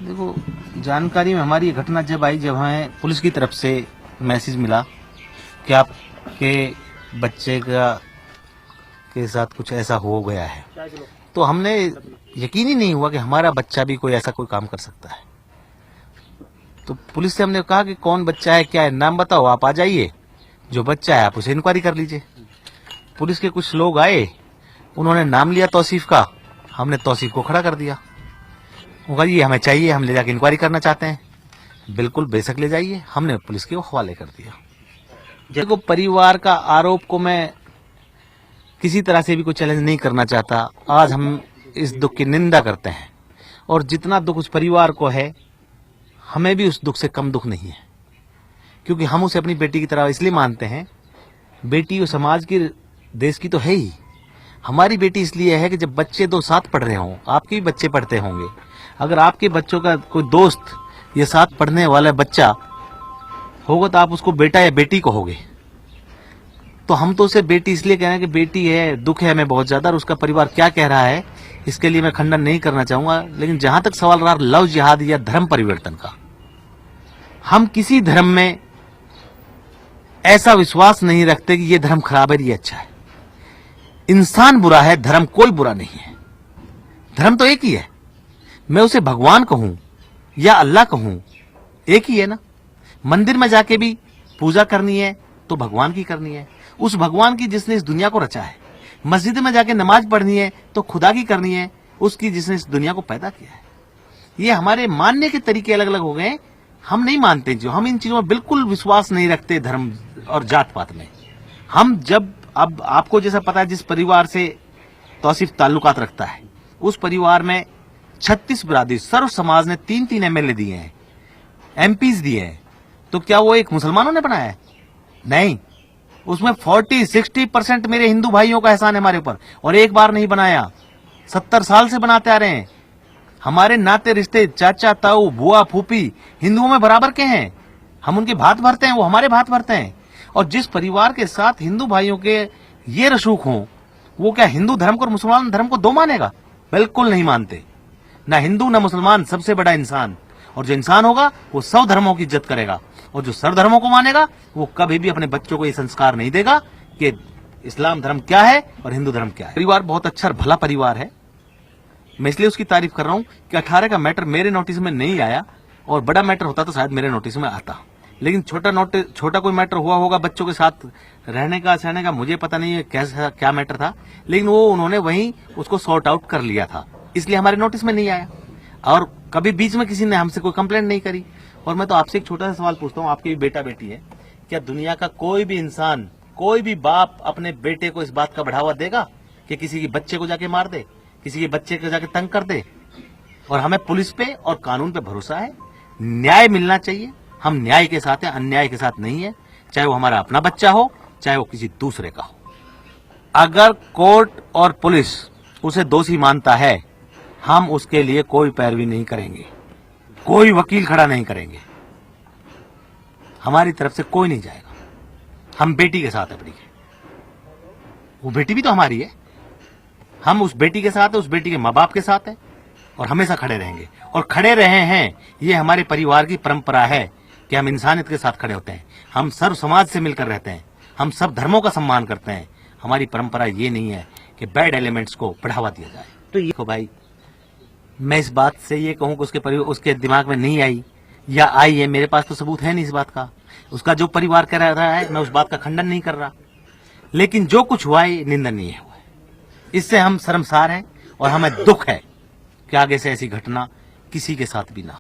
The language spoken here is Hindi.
देखो, जानकारी में हमारी ये घटना जब आई, जब हमें पुलिस की तरफ से मैसेज मिला कि आपके बच्चे का के साथ कुछ ऐसा हो गया है, तो हमने यकीन ही नहीं हुआ कि हमारा बच्चा भी कोई ऐसा कोई काम कर सकता है। तो पुलिस से हमने कहा कि कौन बच्चा है, क्या है, नाम बताओ, आप आ जाइए, जो बच्चा है आप उसे इंक्वायरी कर लीजिए। पुलिस के कुछ लोग आए, उन्होंने नाम लिया तौसीफ का, हमने तौसीफ को खड़ा कर दिया। वो कहा ये हमें चाहिए, हम ले जाके इंक्वायरी करना चाहते हैं। बिल्कुल बेशक ले जाइए, हमने पुलिस के हवाले कर दिया। देखो, परिवार का आरोप को मैं किसी तरह से भी कोई चैलेंज नहीं करना चाहता। आज हम इस दुख की निंदा करते हैं, और जितना दुख उस परिवार को है, हमें भी उस दुख से कम दुख नहीं है, क्योंकि हम उसे अपनी बेटी की तरह इसलिए मानते हैं। बेटी वो समाज की, देश की तो है ही। हमारी बेटी इसलिए है कि जब बच्चे दो साथ पढ़ रहे हों, आपके भी बच्चे पढ़ते होंगे, अगर आपके बच्चों का कोई दोस्त ये साथ पढ़ने वाला बच्चा होगा तो आप उसको बेटा या बेटी कहोगे। तो हम तो उसे बेटी इसलिए कह रहे हैं कि बेटी है, दुख है हमें बहुत ज्यादा, और उसका परिवार क्या कह रहा है इसके लिए मैं खंडन नहीं करना चाहूंगा। लेकिन जहां तक सवाल रहा लव जिहाद या धर्म परिवर्तन का, हम किसी धर्म में ऐसा विश्वास नहीं रखते कि ये धर्म खराब है, ये अच्छा है। इंसान बुरा है, धर्म कोई बुरा नहीं है। धर्म तो एक ही है, मैं उसे भगवान कहूं या अल्लाह कहूं, एक ही है ना। मंदिर में जाके भी पूजा करनी है तो भगवान की करनी है, उस भगवान की जिसने इस दुनिया को रचा है। मस्जिद में जाके नमाज पढ़नी है तो खुदा की करनी है, उसकी जिसने इस दुनिया को पैदा किया है। ये हमारे मानने के तरीके अलग अलग हो गए। हम नहीं मानते, जो हम इन चीजों में बिल्कुल विश्वास नहीं रखते, धर्म और जात पात में। हम जब, अब आपको जैसा पता है, जिस परिवार से तौसीफ ताल्लुकात रखता है, उस परिवार में 36 बिरादरी, सर्व समाज ने 3-3 एमएलए दिए हैं, एमपीज दिए हैं। तो क्या वो एक मुसलमानों ने बनाया है? नहीं, उसमें 40-60% मेरे हिंदू भाइयों का एहसान है हमारे ऊपर, और एक बार नहीं बनाया, 70 साल से बनाते आ रहे हैं। हमारे नाते रिश्ते, चाचा ताऊ बुआ फूफी हिंदुओं में बराबर के हैं। हम उनके भात भरते हैं, वो हमारे भात भरते हैं। और जिस परिवार के साथ हिंदू भाइयों के ये रसूख हों, वो क्या हिंदू धर्म को और मुसलमान धर्म को दो मानेगा? बिल्कुल नहीं मानते। ना हिंदू ना मुसलमान, सबसे बड़ा इंसान। और जो इंसान होगा वो सब धर्मों की इज्जत करेगा, और जो सर्व धर्मों को मानेगा वो कभी भी अपने बच्चों को ये संस्कार नहीं देगा कि इस्लाम धर्म क्या है और हिंदू धर्म क्या है। परिवार बहुत अच्छा भला परिवार है, मैं इसलिए उसकी तारीफ कर रहा हूं कि 18 का मैटर मेरे नोटिस में नहीं आया, और बड़ा मैटर होता तो शायद मेरे नोटिस में आता। लेकिन छोटा कोई मैटर हुआ होगा बच्चों के साथ रहने का सहने का, मुझे पता नहीं है कैसा क्या मैटर था, लेकिन वो उन्होंने वहीं उसको सॉर्ट आउट कर लिया था, इसलिए हमारे नोटिस में नहीं आया। और कभी बीच में किसी ने हमसे कोई कंप्लेंट नहीं करी। और मैं तो आपसे एक छोटा सा सवाल पूछता हूँ, आपके भी बेटा बेटी है, क्या दुनिया का कोई भी इंसान, कोई भी बाप अपने बेटे को इस बात का बढ़ावा देगा कि किसी के बच्चे को जाके मार दे, किसी के बच्चे को जाके तंग कर दे? और हमें पुलिस पे और कानून पे भरोसा है, न्याय मिलना चाहिए। हम न्याय के साथ हैं, अन्याय के साथ नहीं है, चाहे वो हमारा अपना बच्चा हो, चाहे वो किसी दूसरे का हो। अगर कोर्ट और पुलिस उसे दोषी मानता है, हम उसके लिए कोई पैरवी नहीं करेंगे, कोई वकील खड़ा नहीं करेंगे, हमारी तरफ से कोई नहीं जाएगा। हम बेटी के साथ है अपनी, वो बेटी भी तो हमारी है, हम उस बेटी के साथ है, उस बेटी के माँ बाप के साथ है, और हमेशा खड़े रहेंगे, और खड़े रहे हैं। ये हमारे परिवार की परंपरा है कि हम इंसानियत के साथ खड़े होते हैं, हम सर्व समाज से मिलकर रहते हैं, हम सब धर्मों का सम्मान करते हैं। हमारी परंपरा ये नहीं है कि बैड एलिमेंट्स को बढ़ावा दिया जाए। तो ये को भाई, मैं इस बात से ये कहूं कि उसके दिमाग में नहीं आई या आई है, मेरे पास तो सबूत है नहीं इस बात का। उसका जो परिवार कह रहा है, मैं उस बात का खंडन नहीं कर रहा, लेकिन जो कुछ हुआ है निंदनीय हुआ है। इससे हम शर्मसार हैं, और हमें दुख है कि आगे से ऐसी घटना किसी के साथ भी ना।